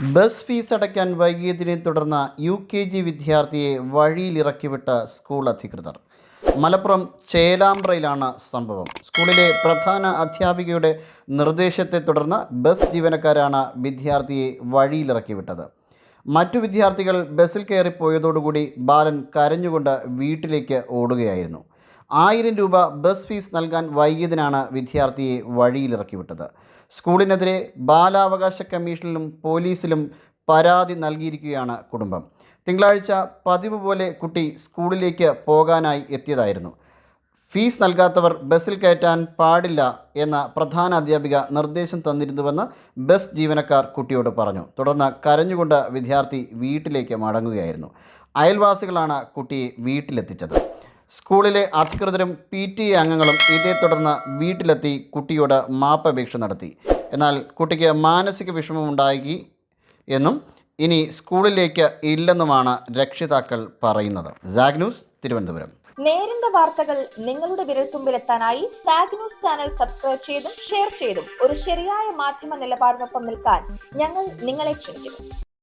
Bus fees അടയ്ക്കാൻ വൈകിയതിനെ തുടർന്ന് UKG വിദ്യാർത്ഥിയെ വഴിയിലിറക്കിവിട്ട സ്കൂൾ അധികൃതർ. മലപ്പുറം ചേലാമ്പ്രയിലാണ് സംഭവം. സ്കൂളിലെ പ്രധാന അധ്യാപികയുടെ നിർദ്ദേശത്തെ തുടർന്ന് ബസ് ജീവനക്കാരാണ് വിദ്യാർത്ഥിയെ വഴിയിലിറക്കിവിട്ടത്. മറ്റു വിദ്യാർത്ഥികൾ ബസ്സിൽ കയറിപ്പോയതോടുകൂടി ബാലൻ കരഞ്ഞുകൊണ്ട് വീട്ടിലേക്ക് ഓടുകയായിരുന്നു. 1000 രൂപ ബസ് ഫീസ് നൽകാൻ വൈകിയതിനാണ് വിദ്യാർത്ഥിയെ വഴിയിലിറക്കിവിട്ടത്. സ്കൂളിനെതിരെ ബാലാവകാശ കമ്മീഷനിലും പോലീസിലും പരാതി നൽകിയിരിക്കുകയാണ് കുടുംബം. തിങ്കളാഴ്ച പതിവ് പോലെ കുട്ടി സ്കൂളിലേക്ക് പോകാനായി എത്തിയതായിരുന്നു. ഫീസ് നൽകാത്തവർ ബസ്സിൽ കയറ്റാൻ പാടില്ല എന്ന പ്രധാന അധ്യാപിക നിർദ്ദേശം തന്നിരുന്നുവെന്ന് ബസ് ജീവനക്കാർ കുട്ടിയോട് പറഞ്ഞു. തുടർന്ന് കരഞ്ഞുകൊണ്ട് വിദ്യാർത്ഥി വീട്ടിലേക്ക് മടങ്ങുകയായിരുന്നു. അയൽവാസികളാണ് കുട്ടിയെ വീട്ടിലെത്തിച്ചത്. സ്കൂളിലെ അധികൃതരും PTA അംഗങ്ങളും ഇതേ തുടർന്ന് വീട്ടിലെത്തി കുട്ടിയോട് മാപ്പപേക്ഷ നടത്തി. എന്നാൽ കുട്ടിക്ക് മാനസിക വിഷമമുണ്ടായി എന്നും ഇനി സ്കൂളിലേക്ക് ഇല്ലെന്നുമാണ് രക്ഷിതാക്കൾ പറയുന്നത്. Zag news, Thiruvananthapuram. നേരിന്റെ വാർത്തകൾ നിങ്ങളുടെ വിരൽത്തുമ്പിലെത്താനായി സാഗ് ന്യൂസ് ചാനൽ സബ്സ്ക്രൈബ് ചെയ്തും ഷെയർ ചെയ്തും ഒരു ശരിയായ മാധ്യമ നിലപാടിനൊപ്പം നിൽക്കാൻ ഞങ്ങൾ നിങ്ങളെ ക്ഷണിക്കുന്നു.